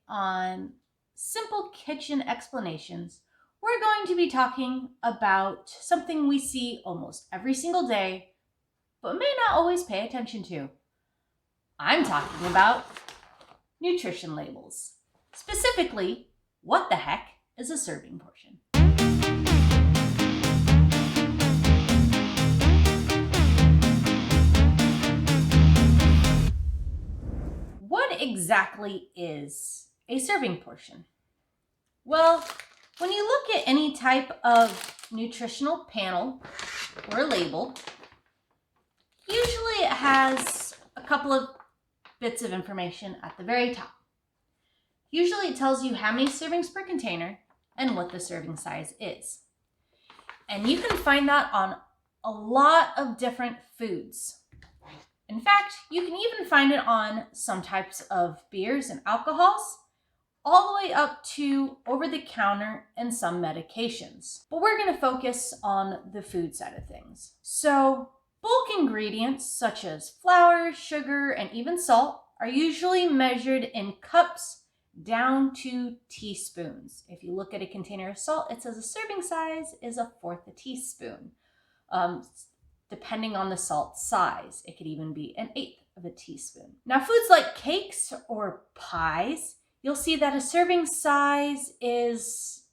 on simple kitchen explanations, we're going to be talking about something we see almost every single day, but may not always pay attention to. I'm talking about nutrition labels. Specifically, what the heck is a serving portion? What exactly is a serving portion? Well, when you look at any type of nutritional panel or label, usually it has a couple of bits of information at the very top. Usually it tells you how many servings per container and what the serving size is. And you can find that on a lot of different foods. In fact, you can even find it on some types of beers and alcohols, all the way up to over-the-counter and some medications. But we're going to focus on the food side of things. So, bulk ingredients such as flour, sugar, and even salt are usually measured in cups down to teaspoons. If you look at a container of salt, it says a serving size is 1/4 a teaspoon. Depending on the salt size, it could even be 1/8 of a teaspoon. Now, foods like cakes or pies, you'll see that a serving size is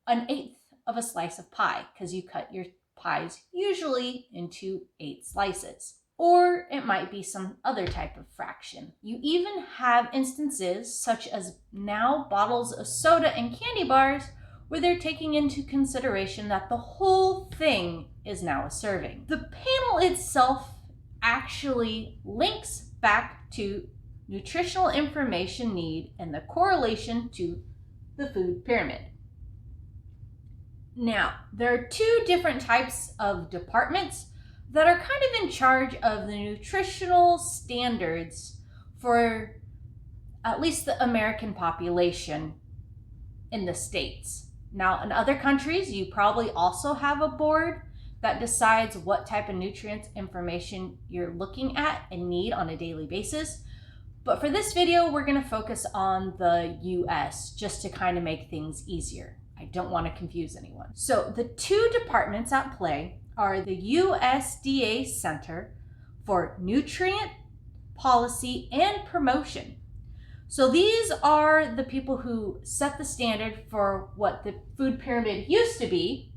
1/8 of a slice of pie because you cut your pies usually into 8 slices. Or it might be some other type of fraction. You even have instances such as now bottles of soda and candy bars where they're taking into consideration that the whole thing is now a serving. The panel itself actually links back to nutritional information need and the correlation to the food pyramid. Now, there are 2 different types of departments that are kind of in charge of the nutritional standards for at least the American population in the States. Now, in other countries, you probably also have a board that decides what type of nutrients information you're looking at and need on a daily basis. But for this video, we're going to focus on the US just to kind of make things easier. I don't want to confuse anyone. So the 2 departments at play are the USDA Center for Nutrient Policy and Promotion. So these are the people who set the standard for what the food pyramid used to be,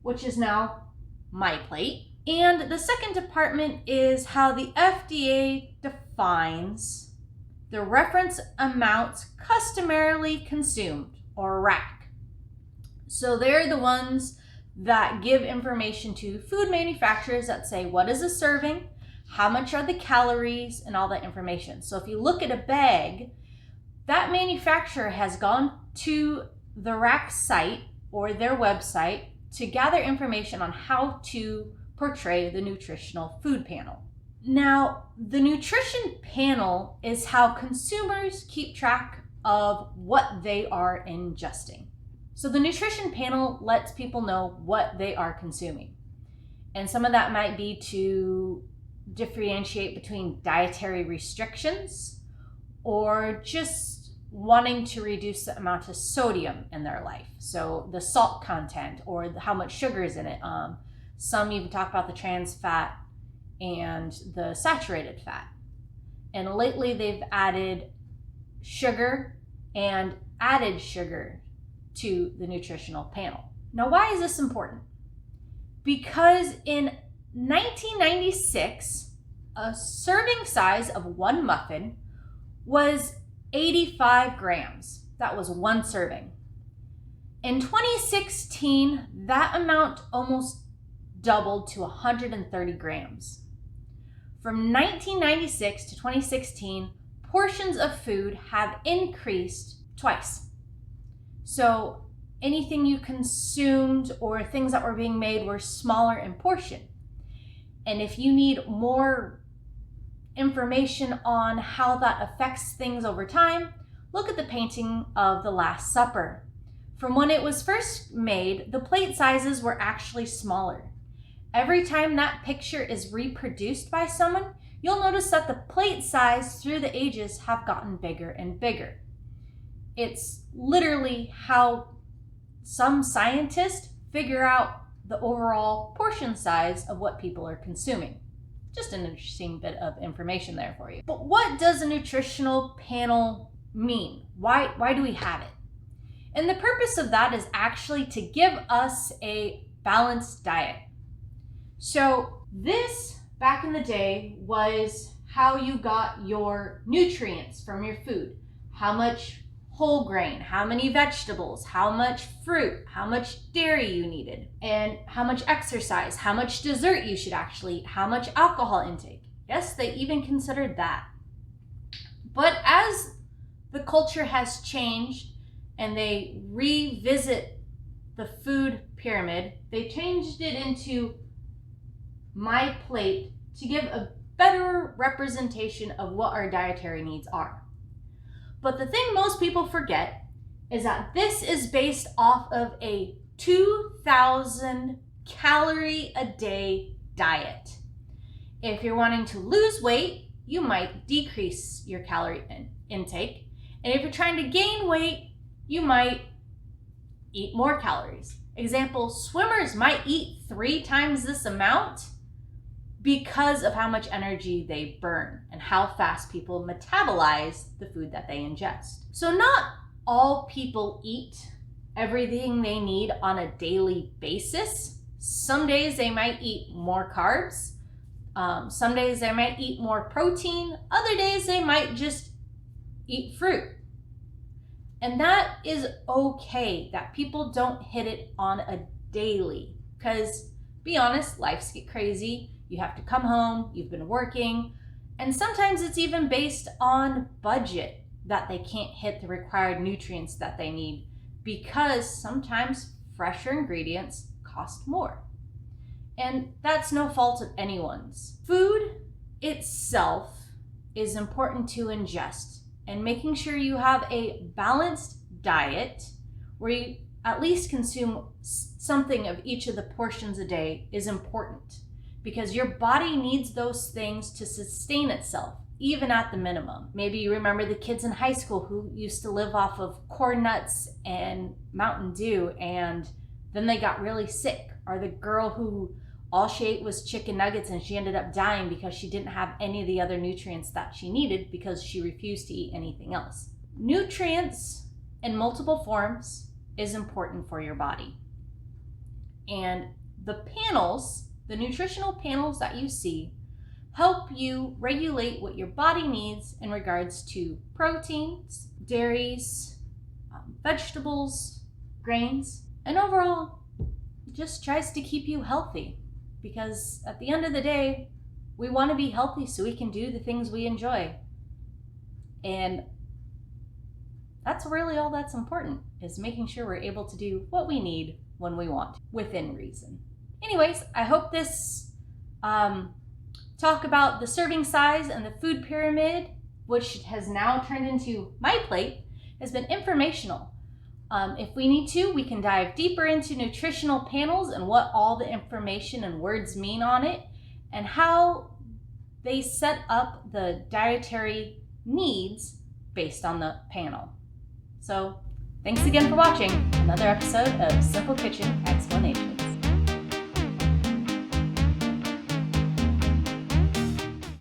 which is now my plate. And the second department is how the FDA defines the reference amounts customarily consumed, or RAC. So they're the ones that give information to food manufacturers that say what is a serving, how much are the calories, and all that information. So if you look at a bag, that manufacturer has gone to the RAC site or their website to gather information on how to portray the nutritional food panel. Now, the nutrition panel is how consumers keep track of what they are ingesting. So the nutrition panel lets people know what they are consuming. And some of that might be to differentiate between dietary restrictions or just wanting to reduce the amount of sodium in their life. So the salt content or how much sugar is in it. Some even talk about the trans fat and the saturated fat. And lately they've added sugar and added sugar to the nutritional panel. Now, why is this important? Because in 1996, a serving size of 1 muffin was 85 grams. That was 1 serving. In 2016, that amount almost doubled to 130 grams. From 1996 to 2016, portions of food have increased twice. So anything you consumed or things that were being made were smaller in portion. And if you need more information on how that affects things over time, look at the painting of the Last Supper. From when it was first made, the plate sizes were actually smaller. Every time that picture is reproduced by someone, you'll notice that the plate size through the ages have gotten bigger and bigger. It's literally how some scientists figure out the overall portion size of what people are consuming. Just an interesting bit of information there for you. But what does a nutritional panel mean? Why do we have it? And the purpose of that is actually to give us a balanced diet. So this, back in the day, was how you got your nutrients from your food. How much whole grain, how many vegetables, how much fruit, how much dairy you needed, and how much exercise, how much dessert you should actually eat, how much alcohol intake. Yes, they even considered that. But as the culture has changed and they revisit the food pyramid, they changed it into my plate to give a better representation of what our dietary needs are. But the thing most people forget is that this is based off of a 2,000 calorie a day diet. If you're wanting to lose weight, you might decrease your calorie intake. And if you're trying to gain weight, you might eat more calories. Example, swimmers might eat 3 times this amount because of how much energy they burn and how fast people metabolize the food that they ingest. So not all people eat everything they need on a daily basis. Some days they might eat more carbs. Some days they might eat more protein. Other days they might just eat fruit. And that is okay that people don't hit it on a daily, because be honest, lives get crazy. You have to come home, you've been working, and sometimes it's even based on budget that they can't hit the required nutrients that they need, because sometimes fresher ingredients cost more. And that's no fault of anyone's. Food itself is important to ingest, and making sure you have a balanced diet where you at least consume something of each of the portions a day is important, because your body needs those things to sustain itself, even at the minimum. Maybe you remember the kids in high school who used to live off of corn nuts and Mountain Dew, and then they got really sick. Or the girl who all she ate was chicken nuggets and she ended up dying because she didn't have any of the other nutrients that she needed because she refused to eat anything else. Nutrients in multiple forms is important for your body. And the panels, the nutritional panels that you see, help you regulate what your body needs in regards to proteins, dairies, vegetables, grains, and overall just tries to keep you healthy, because at the end of the day, we want to be healthy so we can do the things we enjoy. And that's really all that's important, is making sure we're able to do what we need when we want, within reason. Anyways, I hope this talk about the serving size and the food pyramid, which has now turned into my plate, has been informational. If we need to, we can dive deeper into nutritional panels and what all the information and words mean on it, and how they set up the dietary needs based on the panel. So thanks again for watching another episode of Simple Kitchen Explanation.